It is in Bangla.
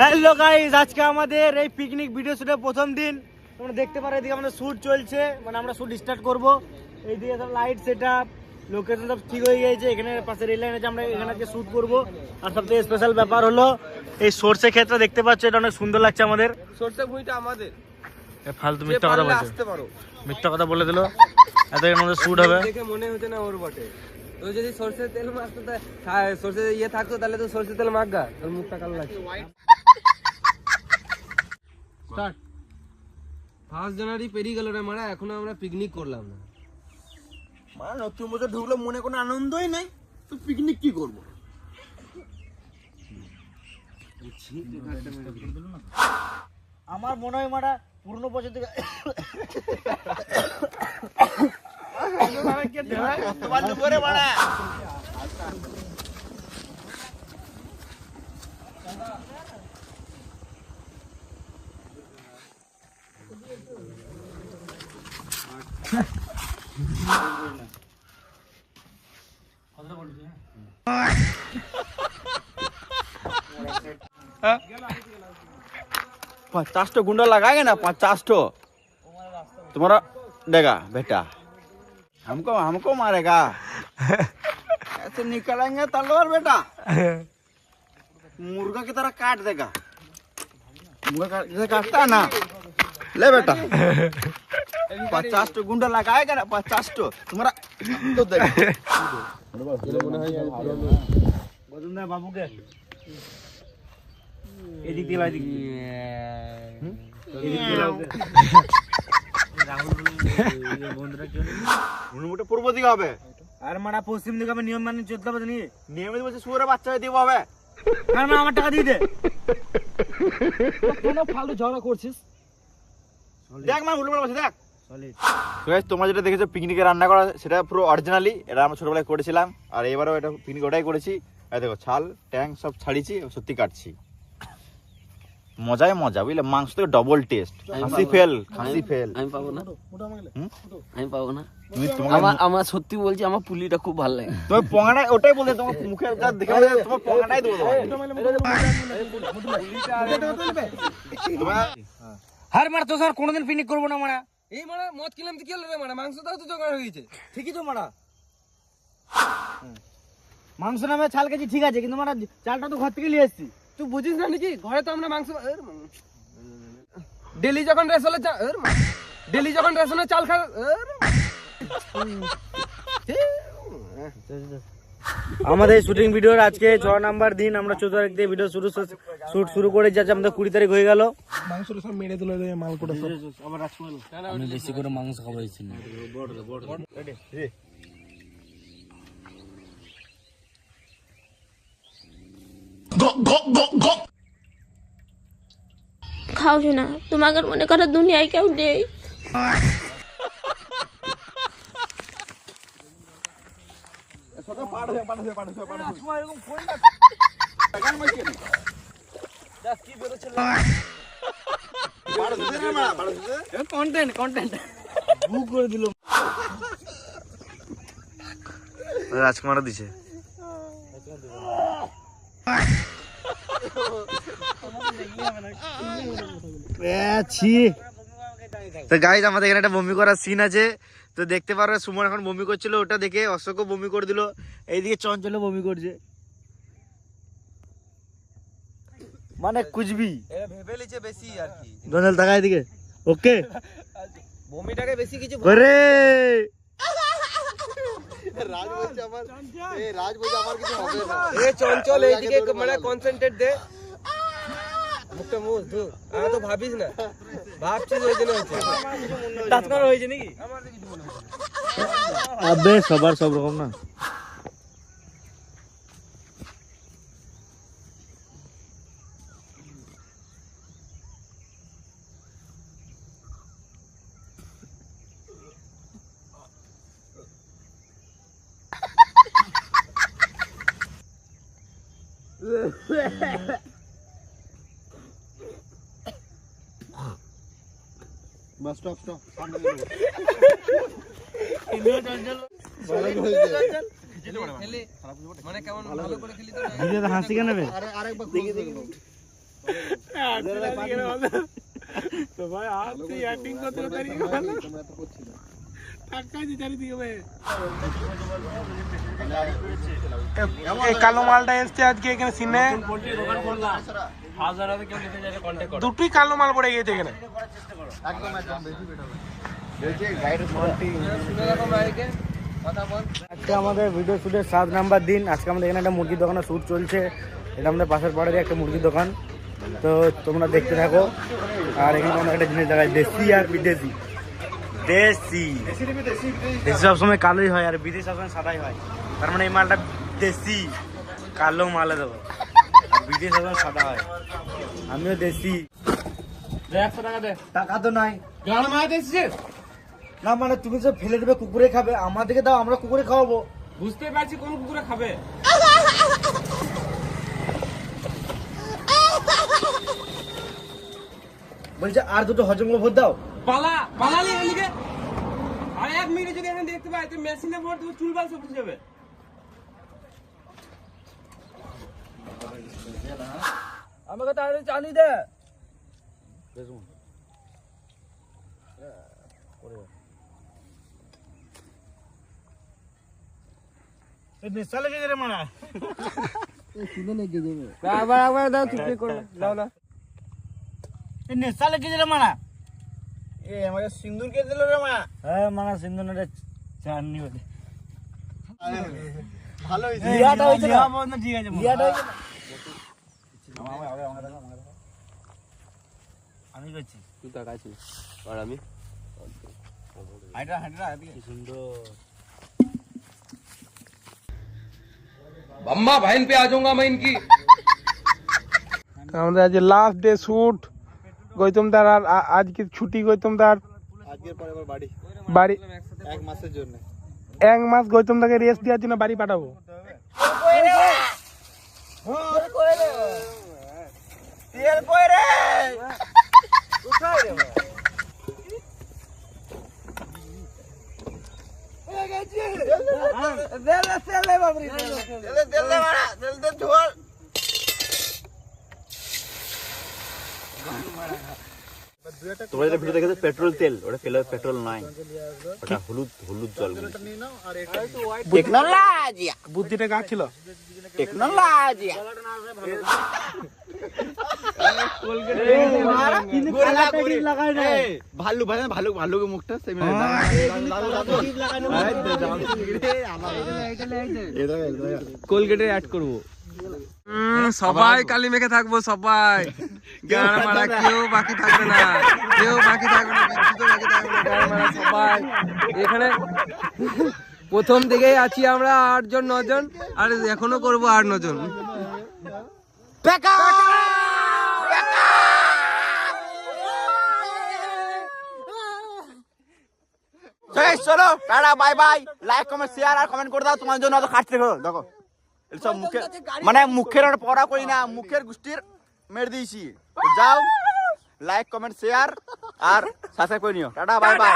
হ্যালো গাইস, আজকে আমাদের এই পিকনিক ভিডিও শুটের প্রথম দিন। তোমরা দেখতে পারো এদিকে আমাদের শুট চলছে, মানে আমরা শুট স্টার্ট করব। এইদিকে সব লাইট সেটআপ, লোকেশন সব ঠিক হয়ে গেছে। এখানে পাশে রেল লাইন আছে, আমরা এখানে আজকে শুট করব। আর সবথেকে স্পেশাল ব্যাপার হলো এই সরষে ক্ষেতটা দেখতে পাচ্ছ, এটা অনেক সুন্দর লাগছে আমাদের। সরষে ভুঁইটা আমাদের। ফালতু মিথ্যা কথা বলছে, মিথ্যা কথা বলে দিল। এত এর মধ্যে শুট হবে দেখে মনে হচ্ছে না ওর বটে। তো যদি সরষের তেল মাখতো, সরষে ইয়ে থাকতো তাহলে তো সরষের তেল মাখগা, তোর মুখটা কালো লাগছে। স্টার্ট। 1 জানুয়ারি পেরিয়ে গেল রে মারা, এখনো আমরা পিকনিক করলাম না। মানে নতুন বছর ঢুকলো, মনে কোনো আনন্দই নাই, তো পিকনিক কি করব? আমার মনে হয় মারা পুরনো বছর থেকে पचास तो गुंडा लगाएगा ना, 50 तो तुम्हारा देगा बेटा, हमको हमको मारेगा। ऐसे निकलेंगे तलवार बेटा, मुर्गा की तरह काट देगा। मुर्गा जैसे काटता है ना, ले बेटा 50 तो गुंडा लगाएगा ना, 50 तो तुम्हारा तो देगा। বাবুকে এদিক দিয়ে এদিক বন্ধুরা পূর্ব দিকে হবে, আর মারা পশ্চিম দিকে হবে। নিয়ম মানে চলতে হবে, জানি নিয়মিত বলছে শুয়োরে বাচ্চা দিব হবে। না না, আমার টাকা দিয়ে দে। কেন ফালতু ঝগড়া করছিস? দেখ মা উল্টো বসে দেখ। তোমরা যেটা দেখেছো পিকনিকে রান্না করা, সেটা পুরো অরিজিনালি, এটা আমরা ছোটবেলায় করেছিলাম। আর এবারেও এটা পিকনিক ওটাই করেছি। এই দেখো ছাল ট্যাং সব ছাড়িয়েছি, সত্যি কাটছি। মজাই মজা, বুঝলে? মাংস থেকে ডবল টেস্ট। খাসি ফেল, খাসি ফেল। আমি পাবো না, আমি পাবো না। তুমি তোমার আমার সত্যি বলছি, আমার পুলিটা খুব ভালো লাগে। তুমি পঙ্গাটা ওটাই বলতে, তোমার মুখে যা দেখে বলে তোমার পঙ্গাটাই দেবো তোমার। হার মার তো স্যার কোনোদিন পিকনিক করবো না মারা। এই মারা মদ কিনলাম তো কি হলো রে মারা, মাংস দাও তো জোগাড় হয়ে গেছে। ঠিকই তো মারা, মাংস নামে চাল কেজি ঠিক আছে, কিন্তু মারা চালটা তো ঘর থেকে নিয়ে এসেছি। তুই বুঝিস না নাকি, ঘরে তো আমরা মাংস ডেলি যখন রেশনের চাল খা। আমাদের শুটিং ভিডিওর আজকে 6 নাম্বার দিন। আমরা 14 তারিখ থেকে ভিডিও শুট শুরু করে যাচ্ছি। আমাদের 20 তারিখ হয়ে গেল। মাংস সব মেরে দিল রে, মাল করে সব। আমি বেশি করে মাংস খাওয়াইছি না। খাও না, তোমাকে মনে করো দুনিয়ায় কেউ নেই। রাজকুমার দিছে। তো গাইস, আমাদের এখানে একটা বমি করার সিন আছে, তো দেখতে পারো। সুমন এখন বমি করছিল, ওটা দেখে অশোক বমি করে দিল। এইদিকে চঞ্চল বমি করছে, মানে কুচবি ভেবে লিছে বেশি আর কি। গঞ্জল টাকা এদিকে। ওকে, বমিটাকে বেশি কিছু করে রাজ বলছে আমার, রাজ বলছে আমার কিছু হবে না। এ চঞ্চল এইদিকে মানে কনসেন্ট্রেট দে। মুখটা মুখ ধু, আমি তো ভাবিস না, ভাবছিস ওই জন্য হচ্ছে। টাচকার হয়েছে নাকি? আবে সবার সব রকম না। बस स्टॉप स्टॉप মানে কেমন ভালো করে খেলি তো হাসি কেন? আরেকবার দেখি দেখি তো ভাই আর তুই অ্যাক্টিং করতে তারিখে ভালো টাকা দি চারিদিকে ভাই এই কালো মালটা এসছে আজকে এখানে সিনে দুটোই কালো মাল পড়ে গেছে এখানে আজকে আমাদের ভিডিও শুটের 7 নাম্বার দিন। আজকে আমাদের এখানে একটা মুরগির দোকানে শুট চলছে। এটা আমাদের পাশের পাড়ারই একটা মুরগির দোকান, তো তোমরা দেখতে থাকো। আর এখানে আমরা একটা জিনিস দেখাই, দেশি আর বিদেশি। দেশি দেশি সবসময় কালোই হয় আর বিদেশি সবসময় সাদাই হয়, তার মানে এই মালটা দেশি কালো মালে দেবো, আর বিদেশি সবসময় সাদা হয়। আমিও দেশি। 100 টাকা দে। টাকা তো নাই গান মারাতে এসেছিস? না, মানে তুমি যে ফেলে দেবে কুকুরে খাবে, আমাদেরকে দাও, আমরা কুকুরে খাওয়াবো। বুঝতে পারছি কোন কুকুরে খাবে। বলছে আর দুটো হজম ভোট দাও। পালালি এদিকে। আর 1 মিনিট যদি এখানে দেখতে পাই তুই মেশিনে ভর তুই চুল বাল সব উঠে যাবে। আমাকে তাড়াতাড়ি চানি দে। নেশা লেগে গেলে মানা আবার দাও তুই কি করবে দাও না। নেশা লেগে গেলে মানা। এ আমাকে সিন্দুর কে দিল রে মা? হ্যাঁ মানা সিন্ধুনের চাননি বলে ভালো হইছে। লিয়াটা হইছে না? ঠিক আছে লিয়াটা হইছে না? আমি করছি তুই তাকাইছিস আর আমি হাইড্রা হাইড্রা কি সুন্দর। अम्मा बहन पे आ जाऊंगा मैं इनकी। আমাদের আজ লাস্ট ডে শুট গৌতম দার, আর আজকে ছুটি গৌতম দার আজকের পরে আবার বাড়ি বাড়ি 1 মাসের জন্য। 1 মাস গৌতম দাকে রেস্ট দেওয়ার জন্য বাড়ি পাঠাবো। তেল কই রে? তোমরা যেটা ভিডিও দেখেছো পেট্রোল তেল, ওটা পেট্রোল নয়, ওটা হলুদ হলুদ জল। টেকনোলজি বুদ্ধিটা কাজ ছিল। টেকনোলজি ভালু ভাই ভালু ভালুকে মুখটা কোলগেটে অ্যাড করব। সবাই কালি মেখে থাকবো, সবাই গান মারা কেউ বাকি থাকবে না, কেউ বাকি থাকবে না, বিচ্ছুত বাকি থাকবে না, গান মারা সবাই এখানে। প্রথম থেকেই আছি আমরা 8 জন 9 জন, আর এখনো করবো 8 9 জন। চলো টাটা bye bye. Like comment share আর কমেন্ট করে দাও, তোমার জন্য অত খাটতে দেখো দেখো সব মুখে, মানে মুখের আর পড়া করি না, মুখের গোষ্ঠীর মেরে দিয়েছি। যাও লাইক কমেন্ট শেয়ার আর সাবস্ক্রাইব করে নিও। Tata bye by.